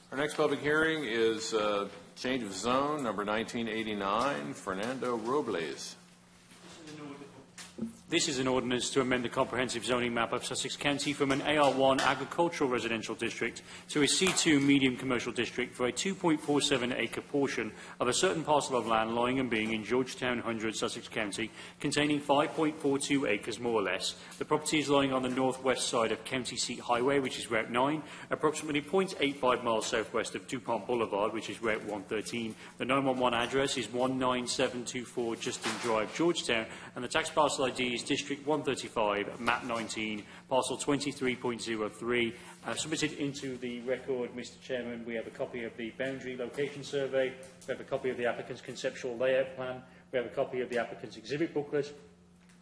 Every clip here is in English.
Our next public hearing is change of zone number 1989, Fernando Robles. This is an ordinance to amend the comprehensive zoning map of Sussex County from an AR1 agricultural residential district to a C2 medium commercial district for a 2.47 acre portion of a certain parcel of land lying and being in Georgetown 100, Sussex County, containing 5.42 acres more or less. The property is lying on the northwest side of County Seat Highway, which is Route 9, approximately 0.85 miles southwest of DuPont Boulevard, which is Route 113. The 911 address is 19724 Justin Drive, Georgetown, and the tax parcel ID is District 135, map 19, parcel 23.03. Submitted into the record, Mr. Chairman, we have a copy of the boundary location survey, we have a copy of the applicant's conceptual layout plan, we have a copy of the applicant's exhibit booklet,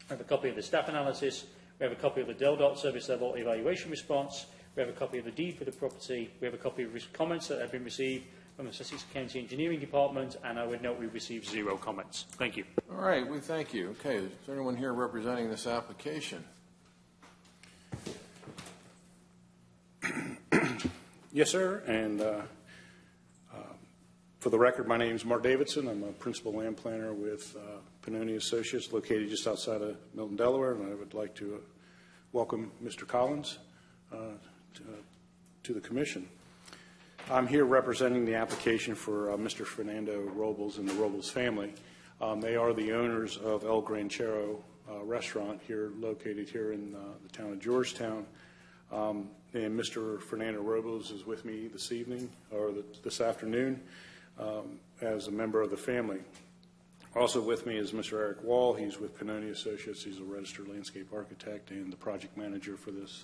we have a copy of the staff analysis, we have a copy of the DelDOT service level evaluation response, we have a copy of the deed for the property, we have a copy of comments that have been received from the Sussex County Engineering Department, and I would note we've received 0 comments. Thank you. All right, we thank you. Okay, is there anyone here representing this application? Yes, sir. And for the record, my name is Mark Davidson. I'm a principal land planner with Pannoni Associates, located just outside of Milton, Delaware, and I would like to welcome Mr. Collins to the commission. I'm here representing the application for Mr. Fernando Robles and the Robles family. They are the owners of El Granchero restaurant here, located here in the town of Georgetown. And Mr. Fernando Robles is with me this evening, or this afternoon, as a member of the family. Also with me is Mr. Eric Wall. He's with Pannoni Associates. He's a registered landscape architect and the project manager for this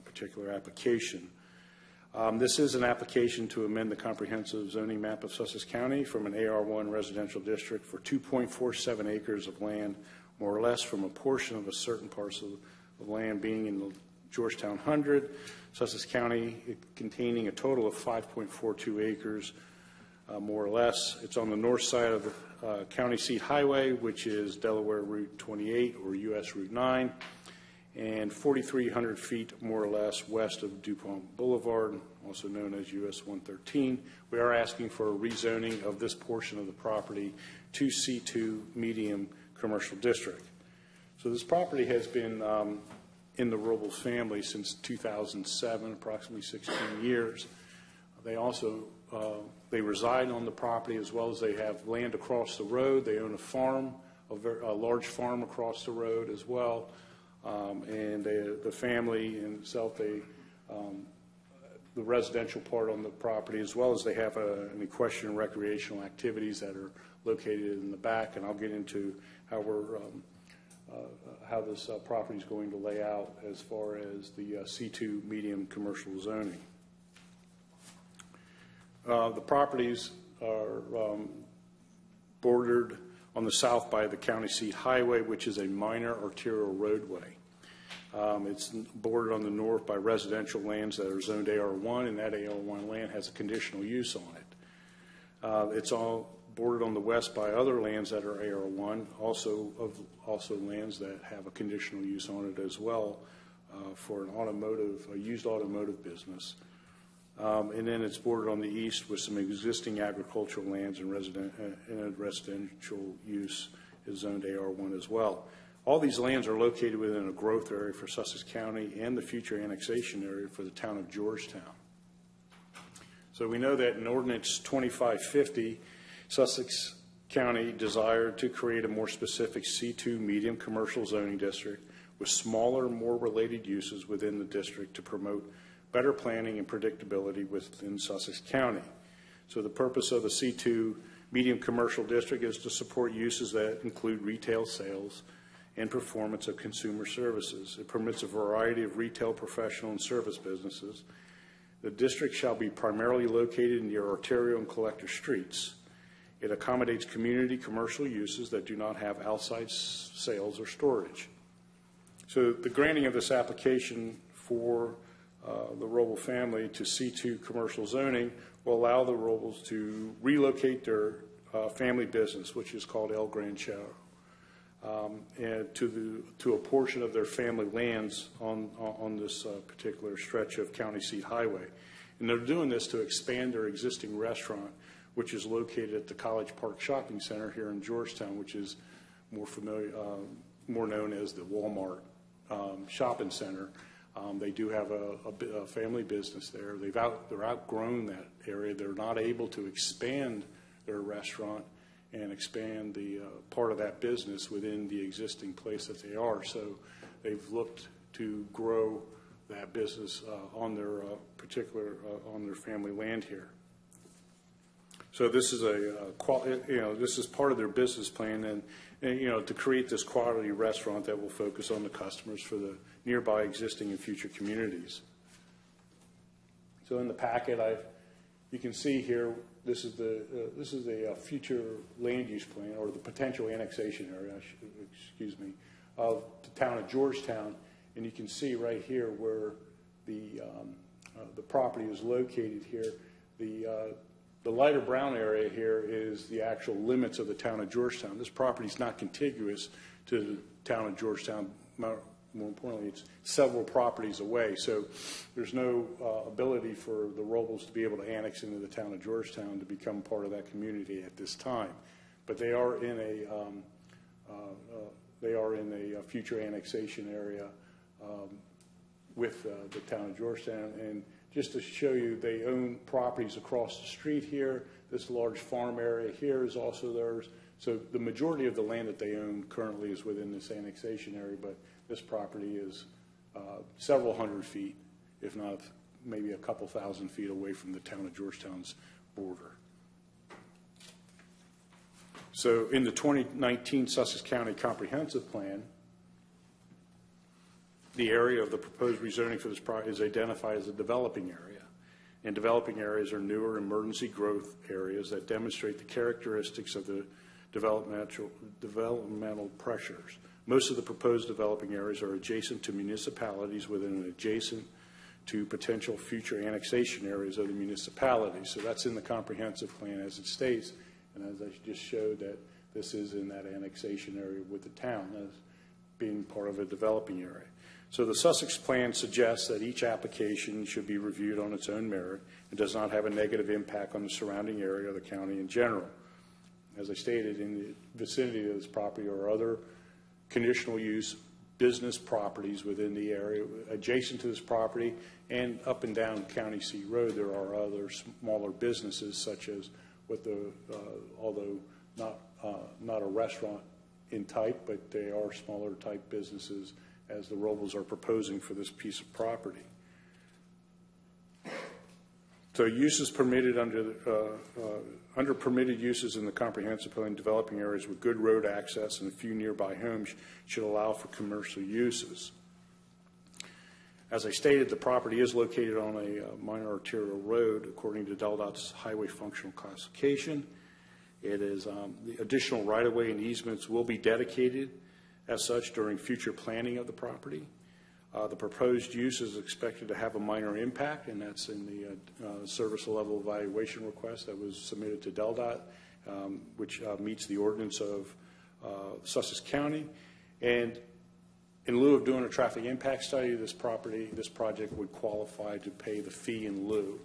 particular application. This is an application to amend the comprehensive zoning map of Sussex County from an AR1 residential district for 2.47 acres of land, more or less, from a portion of a certain parcel of land being in the Georgetown 100, Sussex County, containing a total of 5.42 acres, more or less. It's on the north side of the County Seat Highway, which is Delaware Route 28 or U.S. Route 9. And 4,300 feet, more or less, west of DuPont Boulevard, also known as US 113. We are asking for a rezoning of this portion of the property to C2 medium commercial district. So this property has been in the Robles family since 2007, approximately 16 years. They also they reside on the property, as well as they have land across the road. They own a farm, a large farm across the road as well. And the family in itself, the residential part on the property, as well as they have an equestrian recreational activities that are located in the back, and I'll get into how how this property is going to lay out as far as the C2 medium commercial zoning. The properties are bordered on the south by the County Seat Highway, which is a minor arterial roadway. It's bordered on the north by residential lands that are zoned AR1, and that AR1 land has a conditional use on it. It's all bordered on the west by other lands that are AR1, also lands that have a conditional use on it as well for a used automotive business. And then it's bordered on the east with some existing agricultural lands and residential use is zoned AR1 as well. All these lands are located within a growth area for Sussex County and the future annexation area for the town of Georgetown. So we know that in Ordinance 2550, Sussex County desired to create a more specific C2 medium commercial zoning district with smaller, more related uses within the district to promote better planning and predictability within Sussex County. So the purpose of the C2 medium commercial district is to support uses that include retail sales and performance of consumer services. It permits a variety of retail, professional, and service businesses. The district shall be primarily located near arterial and collector streets. It accommodates community commercial uses that do not have outside sales or storage. So the granting of this application for the Roble family to C2 commercial zoning will allow the Robles to relocate their family business, which is called El Granchero, and to a portion of their family lands on this particular stretch of County Seat Highway. And they're doing this to expand their existing restaurant, which is located at the College Park Shopping Center here in Georgetown, which is more known as the Walmart shopping center. They do have a family business there. They're outgrown that area. They're not able to expand their restaurant and expand the part of that business within the existing place that they are. So they've looked to grow that business on their on their family land here. So this is this is part of their business plan, and to create this quality restaurant that will focus on the customers for the nearby, existing, and future communities. So in the packet, you can see here, this is the future land use plan, or the potential annexation area, excuse me, of the town of Georgetown, and you can see right here where the property is located here. The lighter brown area here is the actual limits of the town of Georgetown. This property is not contiguous to the town of Georgetown. More importantly, it's several properties away. So there's no ability for the Robles to be able to annex into the town of Georgetown to become part of that community at this time. But they are in a future annexation area with the town of Georgetown. And just to show you, they own properties across the street here. This large farm area here is also theirs. So the majority of the land that they own currently is within this annexation area, but this property is several hundred feet, if not maybe a couple thousand feet away from the town of Georgetown's border. So in the 2019 Sussex County Comprehensive Plan, the area of the proposed rezoning for this project is identified as a developing area. And developing areas are newer emergency growth areas that demonstrate the characteristics of the developmental pressures. Most of the proposed developing areas are adjacent to municipalities within an adjacent to potential future annexation areas of the municipality. So that's in the comprehensive plan as it states, and as I just showed, that this is in that annexation area with the town as being part of a developing area. So the Sussex plan suggests that each application should be reviewed on its own merit and does not have a negative impact on the surrounding area or the county in general. As I stated, in the vicinity of this property are other conditional use business properties within the area adjacent to this property, and up and down County Seat Road there are other smaller businesses, such as although not a restaurant in type, but they are smaller type businesses as the Robles are proposing for this piece of property. So uses permitted under permitted uses in the comprehensive plan, developing areas with good road access and a few nearby homes should allow for commercial uses. As I stated, the property is located on a minor arterial road according to DelDOT's highway functional classification. It is the additional right-of-way and easements will be dedicated as such during future planning of the property. The proposed use is expected to have a minor impact, and that's in the service level evaluation request that was submitted to DelDOT, which meets the ordinance of Sussex County. And in lieu of doing a traffic impact study, this project would qualify to pay the fee in lieu.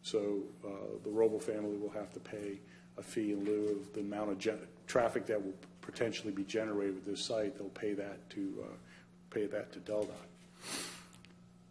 So the Roble family will have to pay a fee in lieu of the amount of traffic that will potentially be generated with this site. They'll pay that to DelDOT.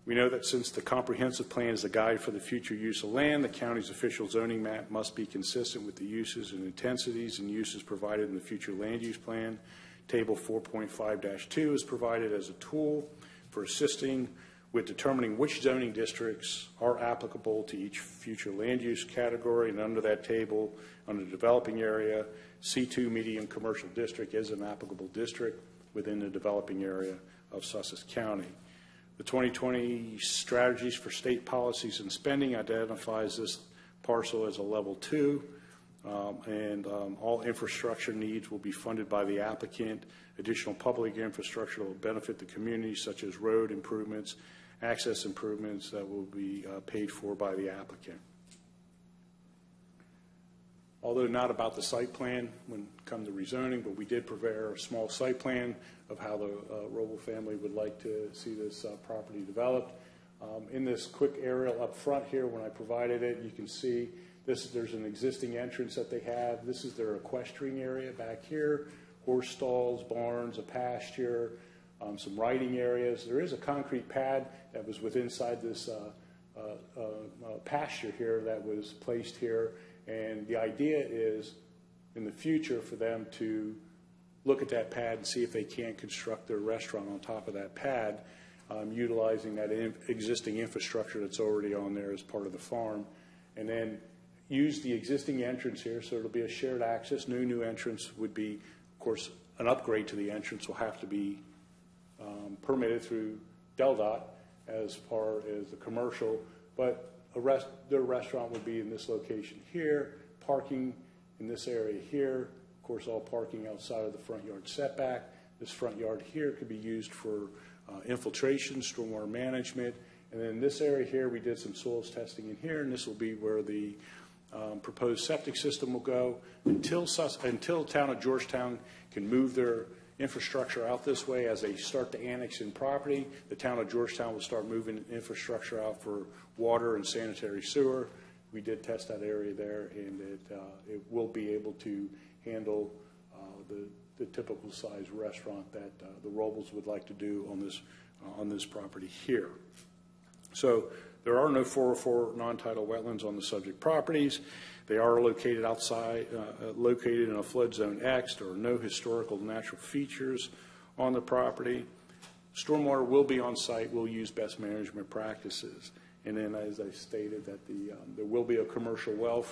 We know that since the comprehensive plan is a guide for the future use of land, the county's official zoning map must be consistent with the uses and intensities and uses provided in the future land use plan. Table 4.5-2 is provided as a tool for assisting with determining which zoning districts are applicable to each future land use category. And under that table, under developing area, C2 medium commercial district is an applicable district within the developing area of Sussex County. The 2020 strategies for state policies and spending identifies this parcel as a level 2, and all infrastructure needs will be funded by the applicant. Additional public infrastructure will benefit the community, such as road improvements, access improvements that will be paid for by the applicant. Although not about the site plan when it comes to rezoning, but we did prepare a small site plan of how the Roble family would like to see this property developed. In this quick aerial up front here, when I provided it, you can see there's an existing entrance that they have. This is their equestrian area back here, horse stalls, barns, a pasture, some riding areas. There is a concrete pad that was inside this pasture here that was placed here, and the idea is in the future for them to look at that pad and see if they can construct their restaurant on top of that pad, utilizing that existing infrastructure that's already on there as part of the farm, and then use the existing entrance here, so it'll be a shared access. New entrance would be, of course, an upgrade to the entrance will have to be permitted through DelDOT as far as the commercial, but their restaurant would be in this location here, parking in this area here, of course all parking outside of the front yard setback. This front yard here could be used for infiltration, stormwater management, and then this area here we did some soils testing in here, and this will be where the proposed septic system will go. Until the town of Georgetown can move their infrastructure out this way as they start to annex in property, the town of Georgetown will start moving infrastructure out for water and sanitary sewer. We did test that area there, and it will be able to handle the typical size restaurant that the Robles would like to do on this property here. So there are no 404 non-tidal wetlands on the subject properties. They are located located in a flood zone X. There are no historical natural features on the property. Stormwater will be on site. We'll use best management practices. And then, as I stated, that there will be a commercial well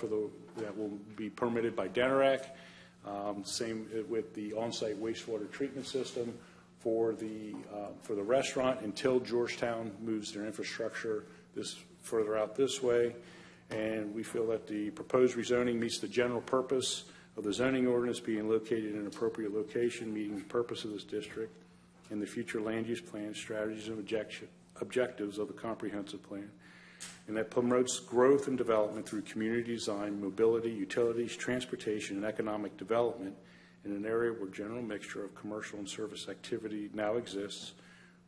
that will be permitted by DENEREC. Same with the on-site wastewater treatment system for the restaurant until Georgetown moves their infrastructure further out this way. And we feel that the proposed rezoning meets the general purpose of the zoning ordinance being located in an appropriate location, meeting the purpose of this district and the future land use plan, strategies, and objectives of the comprehensive plan, and that promotes growth and development through community design, mobility, utilities, transportation, and economic development in an area where general mixture of commercial and service activity now exists,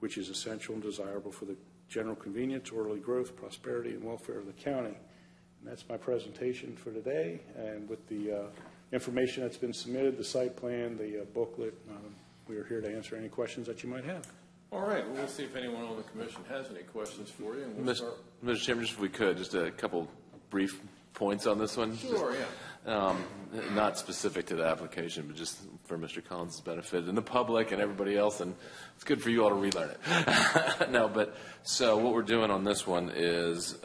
which is essential and desirable for the general convenience, orderly growth, prosperity, and welfare of the county. And that's my presentation for today. And with the information that's been submitted, the site plan, the booklet, we are here to answer any questions that you might have. All right, well, we'll see if anyone on the commission has any questions for you. And we'll Mr. Chairman, just if we could, just a couple brief points on this one. Sure, yeah. Not specific to the application, but just for Mr. Collins' benefit and the public and everybody else, and it's good for you all to relearn it. No, but so what we're doing on this one is,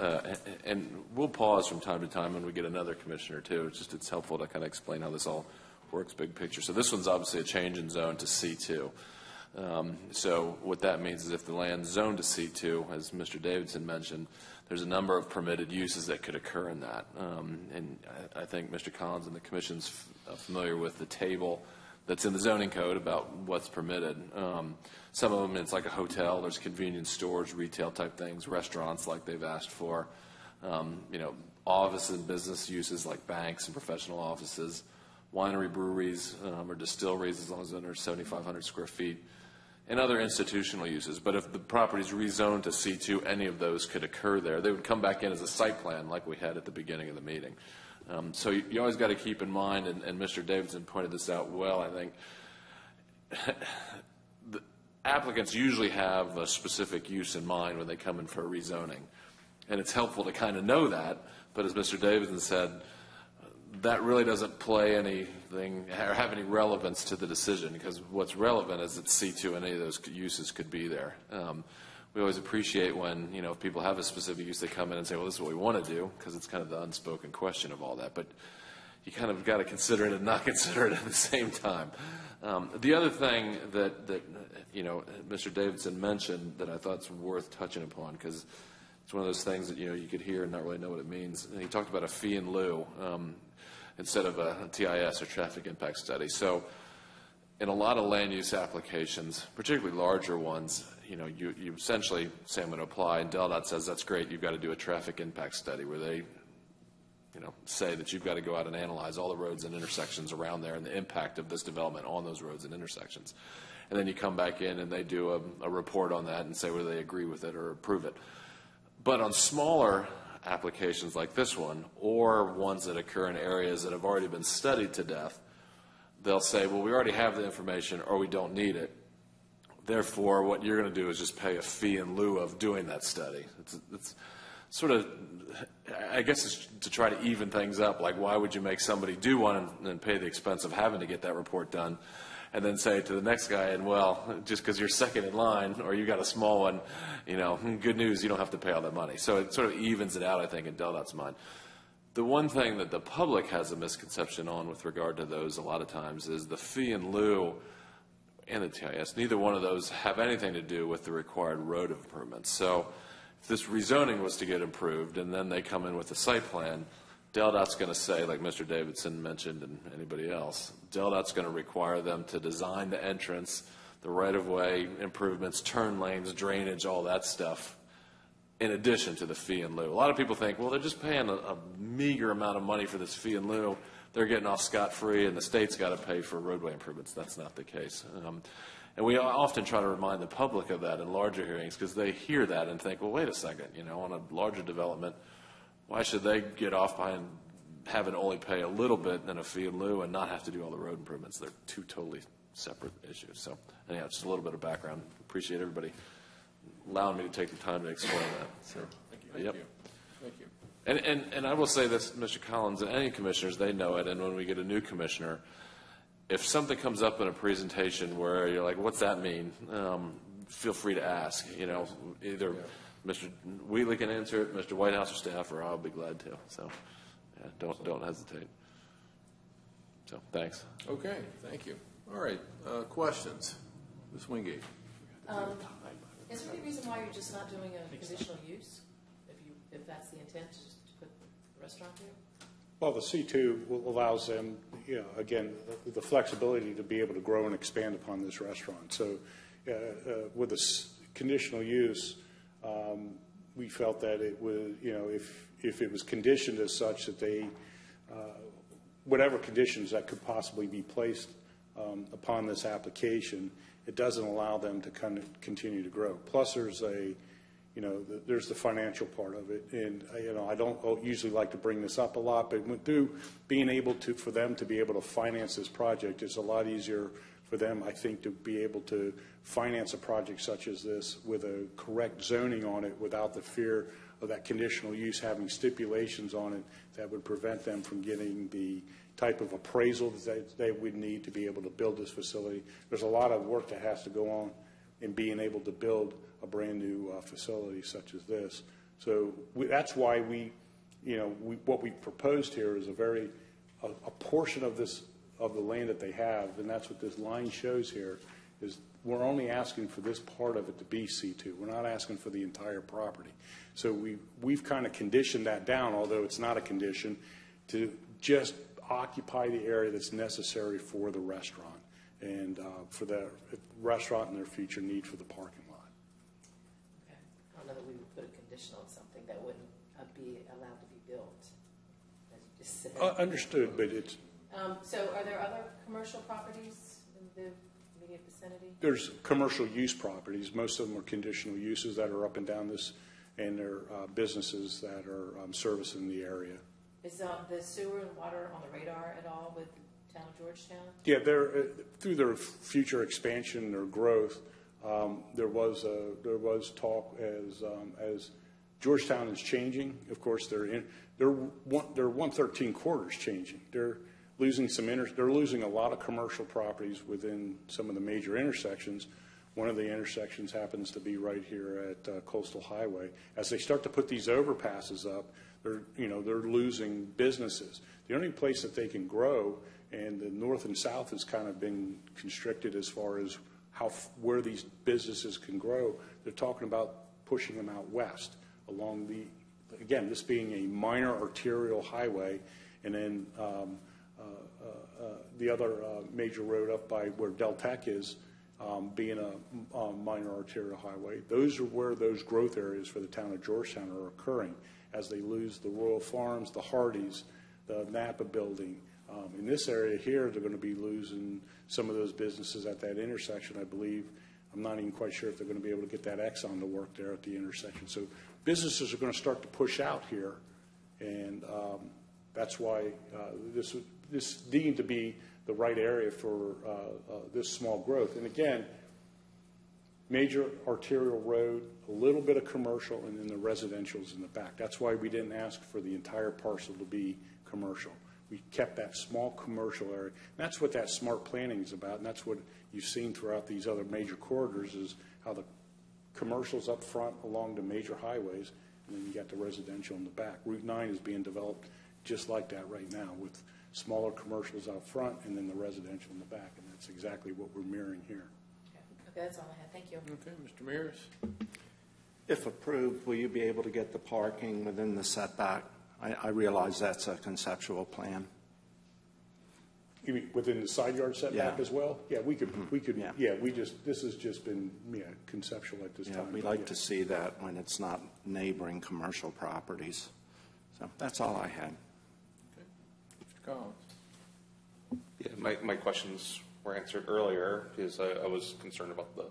and we'll pause from time to time when we get another commissioner too. It's helpful to kind of explain how this all works, big picture. So this one's obviously a change in zone to C2. So what that means is if the land's zoned to C2, as Mr. Davidson mentioned, there's a number of permitted uses that could occur in that. And I think Mr. Collins and the Commission's familiar with the table that's in the zoning code about what's permitted. Some of them, it's like a hotel. There's convenience stores, retail type things, restaurants like they've asked for. Office and business uses like banks and professional offices, winery, breweries, or distilleries as long as they're under 7,500 square feet. And other institutional uses. But if the property is rezoned to C2, any of those could occur there. They would come back in as a site plan like we had at the beginning of the meeting. So you always got to keep in mind, and Mr. Davidson pointed this out well, I think, the applicants usually have a specific use in mind when they come in for a rezoning. And it's helpful to kind of know that, but as Mr. Davidson said, that really doesn't play anything or have any relevance to the decision, because what's relevant is that C2 and any of those uses could be there. We always appreciate when, if people have a specific use, they come in and say, well, this is what we want to do, because it's kind of the unspoken question of all that. But you kind of got to consider it and not consider it at the same time. The other thing that Mr. Davidson mentioned that I thought is worth touching upon, because it's one of those things that, you could hear and not really know what it means. And he talked about a fee in lieu instead of a TIS or traffic impact study. So in a lot of land use applications, particularly larger ones, you essentially say I'm going to apply, and DelDOT says that's great, you've got to do a traffic impact study where they say that you've got to go out and analyze all the roads and intersections around there and the impact of this development on those roads and intersections. And then you come back in and they do a report on that and say whether they agree with it or approve it. But on smaller applications like this one, or ones that occur in areas that have already been studied to death, they'll say, well, we already have the information or we don't need it. Therefore, what you're going to do is just pay a fee in lieu of doing that study. It's sort of, I guess it's to try to even things up. Like, why would you make somebody do one and pay the expense of having to get that report done, and then say to the next guy, and well, just because you're second in line or you got a small one, you know, good news, you don't have to pay all that money. So it sort of evens it out, I think, in DelDOT's mind. The one thing that the public has a misconception on with regard to those a lot of times is the fee in lieu and the TIS. Neither one of those have anything to do with the required road improvements. So if this rezoning was to get improved and then they come in with a site plan, DelDOT's going to say, like Mr. Davidson mentioned and anybody else, DelDOT's going to require them to design the entrance, the right-of-way improvements, turn lanes, drainage, all that stuff, in addition to the fee in lieu. A lot of people think, well, they're just paying a meager amount of money for this fee in lieu. They're getting off scot-free, and the state's got to pay for roadway improvements. That's not the case. And we often try to remind the public of that in larger hearings because they hear that and think, well, wait a second, you know, on a larger development, why should they get off behind having to only pay a little bit and a fee in lieu and not have to do all the road improvements? They're two totally separate issues. So anyhow, just a little bit of background. Appreciate everybody allowing me to take the time to explain that. So, Thank you. Thank you. And I will say this, Mr. Collins, and any commissioners, they know it, and when we get a new commissioner, if something comes up in a presentation where you're like, what's that mean? Feel free to ask. You know, either Mr. Wheatley can answer it, Mr. Whitehouse or staff, or I'll be glad to. So, yeah, don't hesitate. So, thanks. Okay, thank you. All right, questions? Ms. Wingate. Is there any reason why you're just not doing a conditional use, if that's the intent, to just put the restaurant there? Well, the C2 allows them, you know, again, the flexibility to be able to grow and expand upon this restaurant. So with a conditional use, we felt that it was, you know, if it was conditioned as such that they, whatever conditions that could possibly be placed upon this application, it doesn't allow them to kind of continue to grow. Plus, there's there's the financial part of it, and you know, I don't usually like to bring this up a lot, but through being able to, for them to be able to finance this project, it's a lot easier for them, I think, to be able to finance a project such as this with a correct zoning on it, without the fear of that conditional use having stipulations on it that would prevent them from getting the type of appraisal that they would need to be able to build this facility. There's a lot of work that has to go on in being able to build a brand new facility such as this. So that's why what we proposed here is a portion of the land that they have, and that's what this line shows here, is we're only asking for this part of it to be C2. We're not asking for the entire property. So we've kind of conditioned that down, although it's not a condition, to just occupy the area that's necessary for the restaurant and for the restaurant and their future need for the parking lot. Okay. I don't know that we would put a condition on something that wouldn't be allowed to be built, as you just said. Understood, but it's... So are there other commercial properties in the immediate vicinity? There's commercial use properties. Most of them are conditional uses that are up and down this, and they're businesses that are servicing the area. Is the sewer and water on the radar at all with the town of Georgetown? Yeah, through their future expansion or growth, there was talk as Georgetown is changing. Of course, their 113 corridors changing. They're losing they're losing a lot of commercial properties within some of the major intersections. One of the intersections happens to be right here at Coastal Highway. As they start to put these overpasses up, they're losing businesses. The only place that they can grow, and the north and south has kind of been constricted as far as where these businesses can grow. They're talking about pushing them out west along again, this being a minor arterial highway, and then the other major road up by where DelTOT is, being a minor arterial highway. Those are where those growth areas for the town of Georgetown are occurring as they lose the Royal Farms, the Hardys, the Napa building. In this area here, they're going to be losing some of those businesses at that intersection, I believe. I'm not even quite sure if they're going to be able to get that Exxon to work there at the intersection. So businesses are going to start to push out here, and that's why this deemed to be the right area for this small growth. And again, major arterial road, a little bit of commercial, and then the residential's in the back. That's why we didn't ask for the entire parcel to be commercial. We kept that small commercial area. And that's what that smart planning is about, and that's what you've seen throughout these other major corridors is how the commercial's up front along the major highways, and then you got the residential in the back. Route 9 is being developed just like that right now with smaller commercials out front and then the residential in the back, and that's exactly what we're mirroring here. Okay, that's all I had. Thank you. Okay, Mr. Mears. If approved, will you be able to get the parking within the setback? I realize that's a conceptual plan. You mean within the side yard setback Yeah. as well? Yeah, we could, Yeah. this has just been, conceptual at this Yeah, time. we like to see that when it's not neighboring commercial properties. So that's all I had. Mr. Collins. Yeah, my questions were answered earlier because I was concerned about the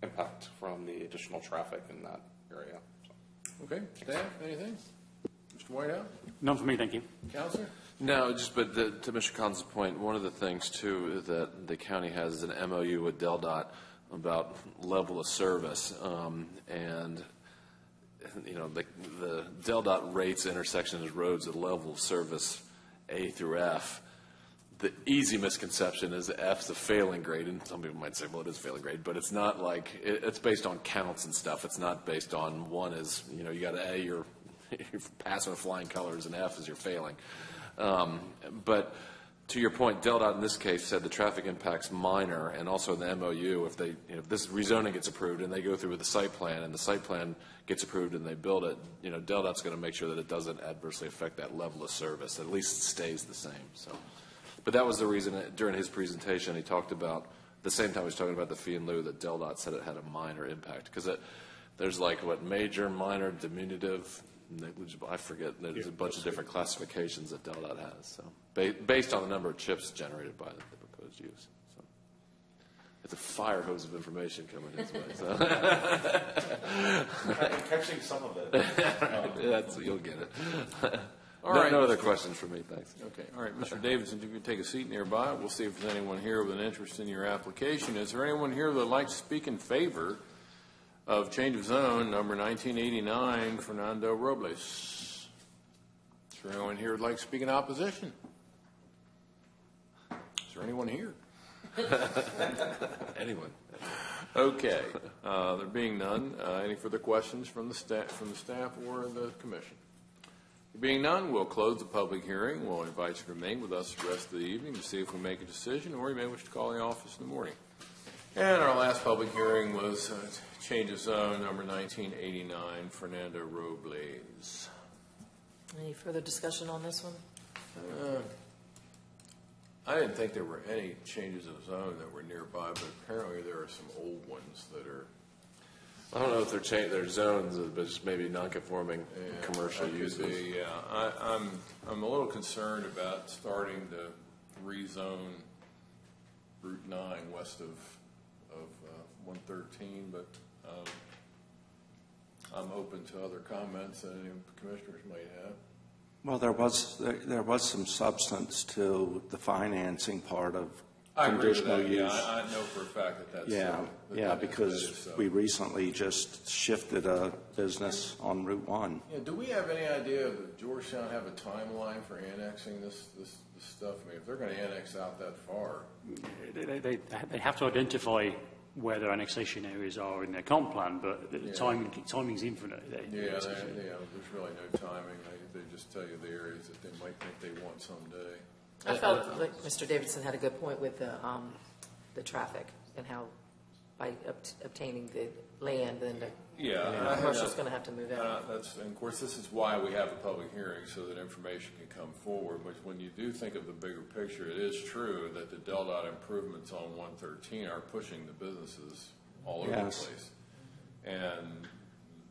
impact from the additional traffic in that area. So. Okay, staff, anything? Mr. Whitehouse? None for me, thank you. Counselor? No, but to Mr. Collins' point, one of the things, too, that the county has is an MOU with DelDOT about level of service. And, the DelDOT rates intersections of roads at level of service A through F. The easy misconception is F's a failing grade, and some people might say, well, it is a failing grade, but it's not like, it's based on counts and stuff. It's not based on one is, you got an A, you're passing with flying colors, and F is you're failing. But to your point, DelDOT in this case said the traffic impact's minor, and also in the MOU, if this rezoning gets approved and they go through with the site plan, and the site plan gets approved and they build it, DelDOT's going to make sure that it doesn't adversely affect that level of service. At least it stays the same. So, but that was the reason during his presentation he talked about the same time he was talking about the fee in lieu that DelDOT said it had a minor impact because there's major, minor, diminutive. Negligible, I forget. There's a bunch of different classifications that DelDOT has. So, based on the number of chips generated by the proposed use. So, it's a fire hose of information coming his way. So. I'm catching some of it. You'll get it. All right. No other questions for me. Thanks. Okay. All right, Mr. Davidson, if you could take a seat nearby, we'll see if there's anyone here with an interest in your application. Is there anyone here that would like to speak in favor of change of zone number 1989, Fernando Robles? Is there anyone here who would like to speak in opposition? Is there anyone here? Anyone? Okay. There being none, any further questions from the staff or the commission? There being none, we'll close the public hearing. We'll invite you to remain with us the rest of the evening to see if we make a decision, or you may wish to call the office in the morning. And our last public hearing was change of zone number 1989, Fernando Robles. Any further discussion on this one? I didn't think there were any changes of zone that were nearby, but apparently there are some old ones that are. I don't know if they're zones, but just maybe non-conforming commercial That uses. could be, yeah. I'm a little concerned about starting to rezone Route 9 west of 113, but I'm open to other comments that any commissioners might have. Well, there was some substance to the financing part of conditional use. Yeah, I know for a fact that that's because we recently just shifted a business on Route 1. Yeah, do we have any idea if Georgetown have a timeline for annexing this stuff? I mean, if they're going to annex out that far, They have to identify where their annexation areas are in their comp plan, but the timing's infinite. there's really no timing. They just tell you the areas that they might think they want someday. I felt like Mr. Davidson had a good point with the traffic and how by obtaining the land, then the commercial's going to have to move out. And of course, this is why we have a public hearing, so that information can come forward. But when you do think of the bigger picture, it is true that the DelDOT improvements on 113 are pushing the businesses all over the place. And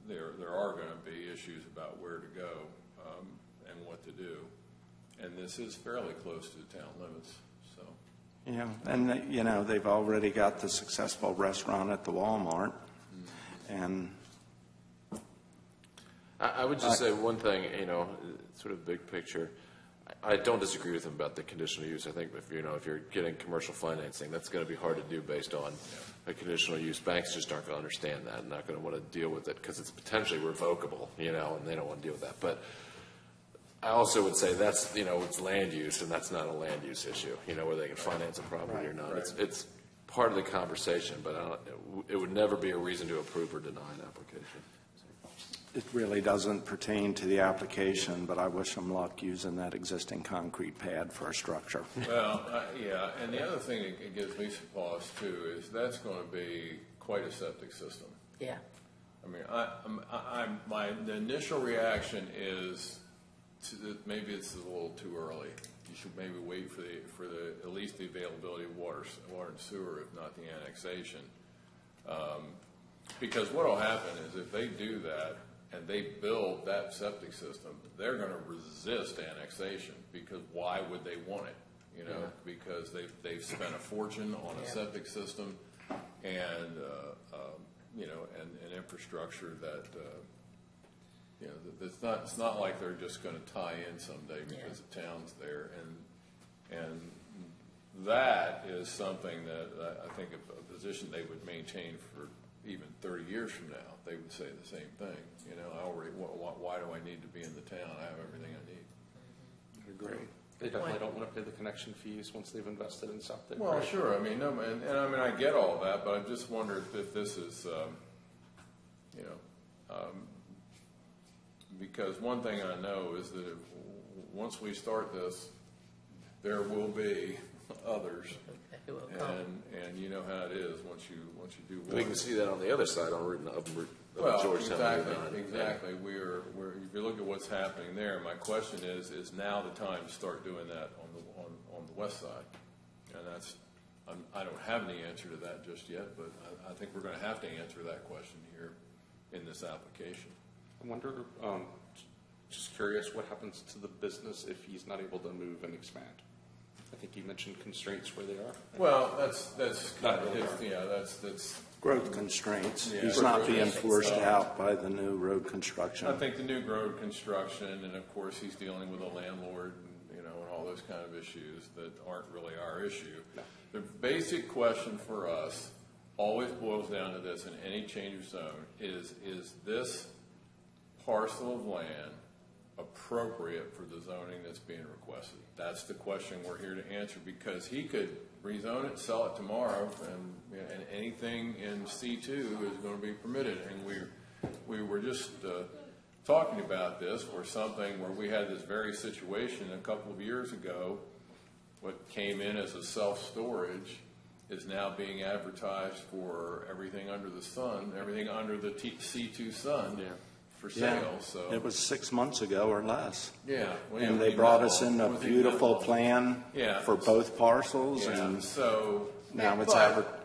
there are going to be issues about where to go and what to do. And this is fairly close to the town limits. So. Yeah, and they've already got the successful restaurant at the Walmart, and I would just say one thing, sort of big picture. I don't disagree with him about the conditional use. I think if you're getting commercial financing, that's going to be hard to do based on a conditional use. Banks just aren't going to understand that and not going to want to deal with it because it's potentially revocable, and they don't want to deal with that. But I also would say that's, it's land use, and that's not a land use issue, where they can finance a property or not. Right. It's part of the conversation, but it would never be a reason to approve or deny an application. It really doesn't pertain to the application, but I wish them luck using that existing concrete pad for a structure. Well, yeah, and the other thing that gives me some pause too is that's going to be quite a septic system. Yeah. I mean, the initial reaction is maybe it's a little too early. You should maybe wait for at least the availability of water and sewer, if not the annexation. Because what will happen is if they do that and they build that septic system, they're going to resist annexation because why would they want it? Because they've spent a fortune on a septic system and and infrastructure that it's not like they're just going to tie in someday because the town's there, and that is something that I think a position they would maintain for even 30 years from now. They would say the same thing. Why do I need to be in the town? I have everything I need. I agree. They definitely don't want to pay the connection fees once they've invested in something. Well, right? sure. I mean, no, and I get all that, but I just wonder if this is, because one thing I know is that once we start this, there will be others, and you know how it is once you do one. We can see that on the other side on Route Georgetown. Exactly. If you look at what's happening there, my question is now the time to start doing that on the west side? And I don't have any answer to that just yet, but I think we're going to have to answer that question here in this application. I wonder, just curious, what happens to the business if he's not able to move and expand? I think you mentioned constraints where they are. Well, that's kind of that's Growth constraints. Yeah. He's not being forced out by the new road construction. I think the new road construction, and of course he's dealing with a landlord, and all those kind of issues that aren't really our issue. No. The basic question for us always boils down to this in any change of zone: is this parcel of land appropriate for the zoning that's being requested? That's the question we're here to answer, because he could rezone it, sell it tomorrow, and anything in C2 is going to be permitted. And we were just talking about this, where we had this very situation a couple of years ago. What came in as a self-storage is now being advertised for everything under the sun, everything under the C2 sun. Yeah. For sale, so it was 6 months ago or less. Yeah, and they brought us in a beautiful plan for both parcels, and so now it's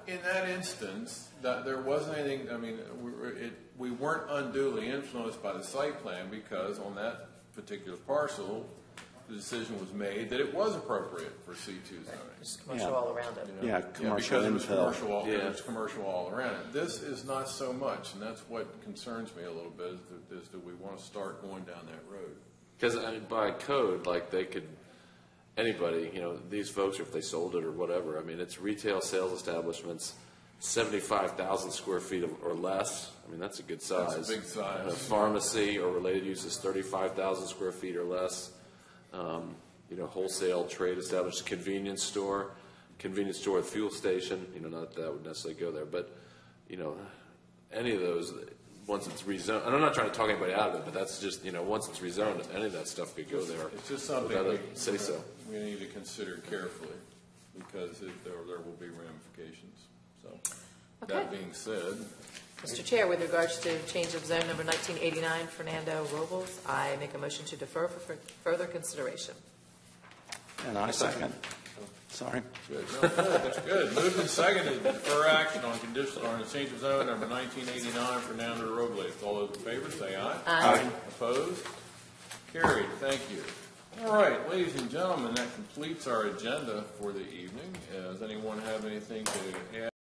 in that instance, that there wasn't anything. I mean, we weren't unduly influenced by the site plan, because on that particular parcel, the decision was made that it was appropriate for C2 zoning. Just commercial all around it. Commercial infill. It was commercial all around it. This is not so much, and that's what concerns me a little bit, is that we want to start going down that road. Because by code, anybody, these folks, if they sold it or whatever, it's retail sales establishments, 75,000 square feet or less. That's a good size. That's a big size. And a pharmacy or related uses, 35,000 square feet or less. Wholesale trade establishment, convenience store, fuel station, not that would necessarily go there, but, any of those, once it's rezoned, and I'm not trying to talk anybody out of it, but that's just, once it's rezoned, any of that stuff could go there. It's just something we need to consider carefully, because there will be ramifications. So, that being said. Mr. Chair, with regards to change of zone number 1989, Fernando Robles, I make a motion to defer for further consideration. And I second. Sorry. Good. No, good. Moved and seconded to defer action on the change of zone number 1989, Fernando Robles. All those in favor, say aye. Aye. Opposed? Carried. Thank you. All right, ladies and gentlemen, that completes our agenda for the evening. Does anyone have anything to add?